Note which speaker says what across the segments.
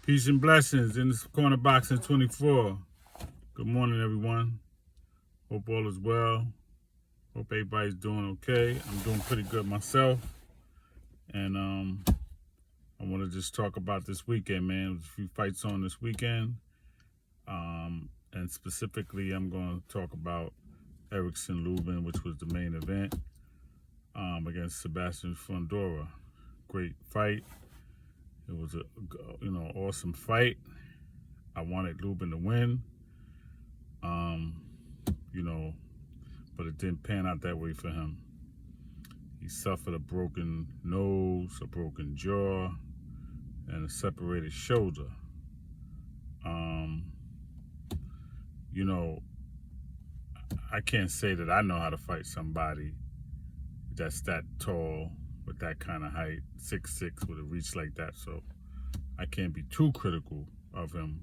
Speaker 1: Peace and blessings in this corner boxing 24. Good morning, everyone. Hope all is well. Hope everybody's doing okay. I'm doing pretty good myself. And I want to just talk about this weekend, man. There's a few fights on this weekend. And specifically, I'm going to talk about Erickson Lubin, which was the main event against Sebastian Fundora. Great fight. It was a awesome fight. I wanted Lubin to win, but it didn't pan out that way for him. He suffered a broken nose, a broken jaw, and a separated shoulder. I can't say that I know how to fight somebody that's that tall with that kind of height, 6'6", with a reach like that. So I can't be too critical of him.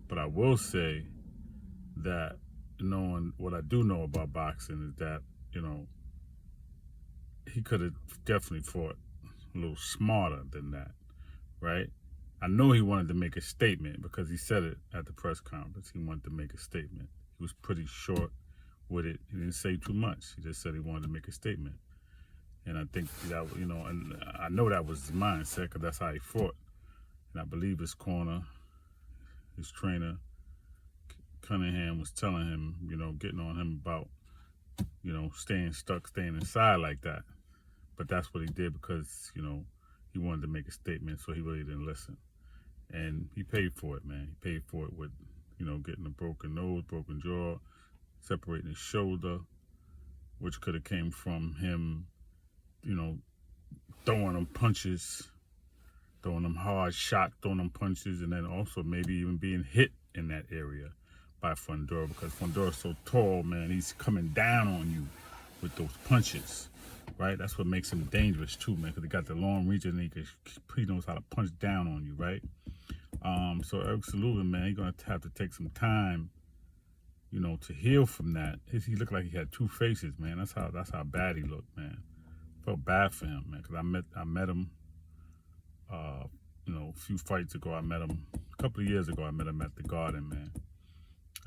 Speaker 1: But I will say that knowing what I do know about boxing is that, he could have definitely fought a little smarter than that, right? I know he wanted to make a statement because he said it at the press conference. He wanted to make a statement. He was pretty short with it. He didn't say too much. He just said he wanted to make a statement. And I think that, and I know that was his mindset because that's how he fought. And I believe his corner, his trainer, Cunningham, was telling him, getting on him about, staying inside like that. But that's what he did because, he wanted to make a statement, so he really didn't listen. And he paid for it, man. He paid for it with, getting a broken nose, broken jaw, separating his shoulder, which could have came from him, throwing them punches, throwing them hard shot, throwing them punches, and then also maybe even being hit in that area by Fundora because Fundora's so tall, man. He's coming down on you with those punches, right? That's what makes him dangerous too, man, because he got the long reach and he knows how to punch down on you, right? So Erickson Lubin, man, he's gonna have to take some time, to heal from that. He looked like he had two faces, man. That's how bad he looked, man. Felt bad for him, man, because I met him, a few fights ago. I met him a couple of years ago. I met him at the Garden, man,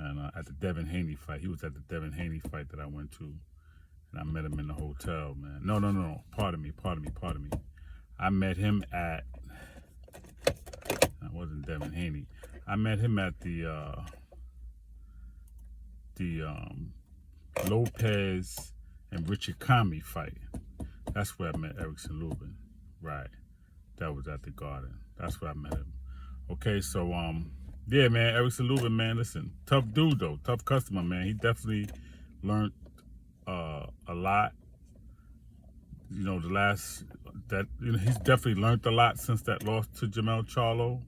Speaker 1: and at the Devin Haney fight. He was at the Devin Haney fight that I went to, and I met him in the hotel, man. No. Pardon me. I met him at. That wasn't Devin Haney. I met him at the Lopez and Richard Kami fight. That's where I met Erickson Lubin. Right. That was at the Garden. That's where I met him. Okay, so yeah, man, Erickson Lubin, man, listen, tough dude though, tough customer, man. He definitely learned a lot. He's definitely learned a lot since that loss to Jamel Charlo.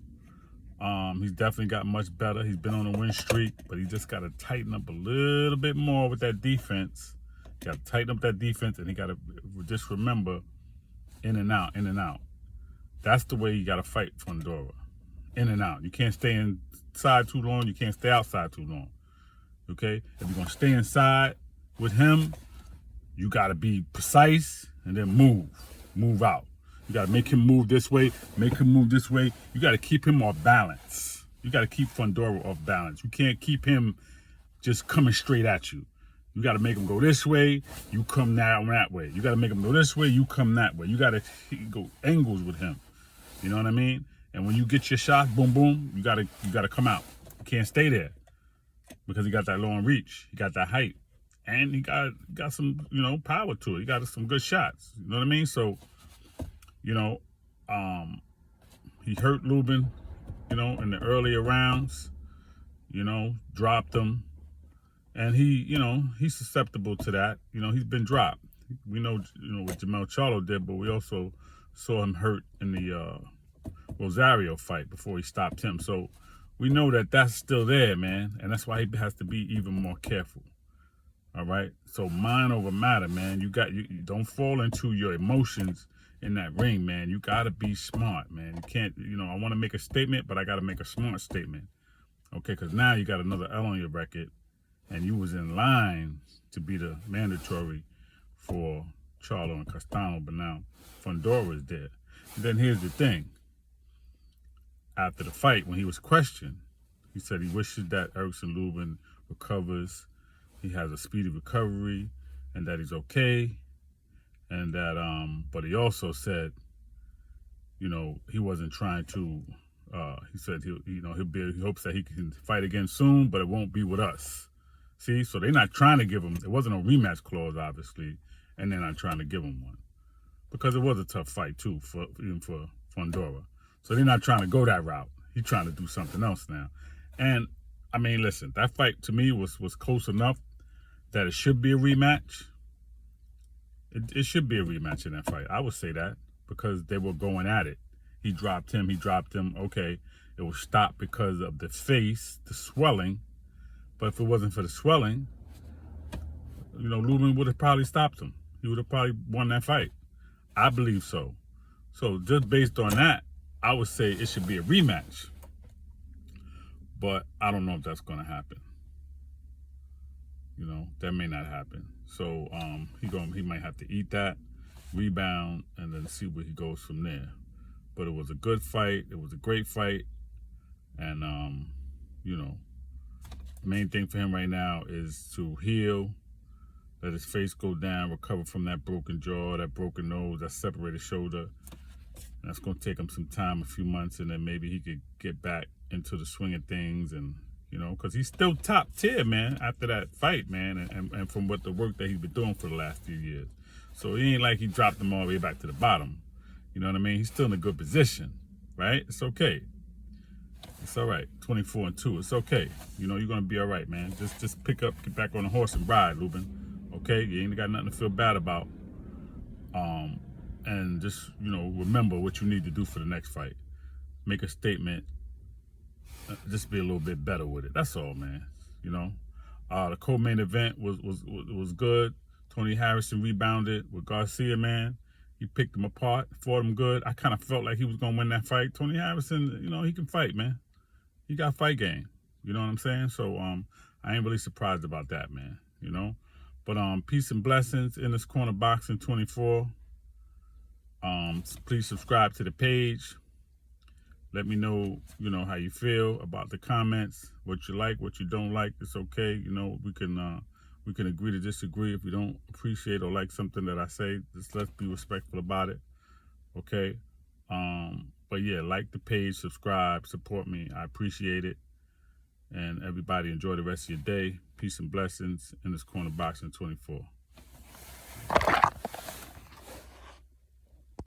Speaker 1: He's definitely got much better. He's been on a win streak, but he just got to tighten up a little bit more with that defense. Got to tighten up that defense, and he got to just remember in and out, in and out. That's the way you got to fight Fundora. In and out. You can't stay inside too long. You can't stay outside too long. Okay? If you're going to stay inside with him, you got to be precise and then move out. You got to make him move this way, make him move this way. You got to keep him off balance. You got to keep Fundora off balance. You can't keep him just coming straight at you. You got to make him go this way, you come down that way. You got to make him go this way, you come that way. You got to go angles with him. You know what I mean? And when you get your shot, boom, boom, you gotta come out. You can't stay there because he got that long reach. He got that height. And he got some, power to it. He got some good shots. You know what I mean? So, he hurt Lubin, in the earlier rounds, dropped him. And he's susceptible to that. He's been dropped. We know, what Jamel Charlo did, but we also saw him hurt in the Rosario fight before he stopped him. So we know that that's still there, man. And that's why he has to be even more careful. All right? So mind over matter, man. You don't fall into your emotions in that ring, man. You got to be smart, man. You can't, I want to make a statement, but I got to make a smart statement. Okay? Because now you got another L on your record. And you was in line to be the mandatory for Charlo and Castano, but now Fundora is there. And then here's the thing. after the fight, when he was questioned, he said he wishes that Erickson Lubin recovers, he has a speedy recovery, and that he's okay. And that, but he also said, you know, he wasn't trying to. He said he hopes that he can fight again soon, but it won't be with us. See, so they're not trying to give him. It wasn't a rematch clause, obviously, and they're not trying to give him one because it was a tough fight too, even for Fundora. So they're not trying to go that route. He's trying to do something else now. And I mean, listen, that fight to me was close enough that it should be a rematch. It should be a rematch in that fight. I would say that because they were going at it. He dropped him. Okay, it was stopped because of the face, the swelling. But if it wasn't for the swelling, you know, Lubin would have probably stopped him. He would have probably won that fight. I believe so. So just based on that, I would say it should be a rematch. But I don't know if that's going to happen. You know, that may not happen. So he might have to eat that, rebound, and then see where he goes from there. But it was a good fight. It was a great fight. And, you know, the main thing for him right now is to heal, let his face go down, recover from that broken jaw, that broken nose, that separated shoulder. And that's going to take him some time, a few months, and then maybe he could get back into the swing of things. And, you know, because he's still top tier, man, after that fight, man, and from what the work that he's been doing for the last few years. So he ain't like he dropped him all the way back to the bottom. You know what I mean? He's still in a good position, right? It's okay. It's all right. 24-2. It's okay. You know, you're going to be all right, man. Just pick up, get back on the horse and ride, Lubin. Okay? You ain't got nothing to feel bad about. And just, you know, remember what you need to do for the next fight. Make a statement. Just be a little bit better with it. That's all, man. You know? The co-main event was good. Tony Harrison rebounded with Garcia, man. He picked him apart, fought him good. I kind of felt like he was going to win that fight. Tony Harrison, you know, he can fight, man. He got fight game. You know what I'm saying? So I ain't really surprised about that, man. You know? But peace and blessings in this corner boxing 24. Please subscribe to the page. Let me know, you know, how you feel about the comments, what you like, what you don't like. It's okay. You know, we can agree to disagree. If you don't appreciate or like something that I say, just let's be respectful about it. Okay? But yeah, like the page, subscribe, support me. I appreciate it. And everybody enjoy the rest of your day. Peace and blessings in this corner boxing 24.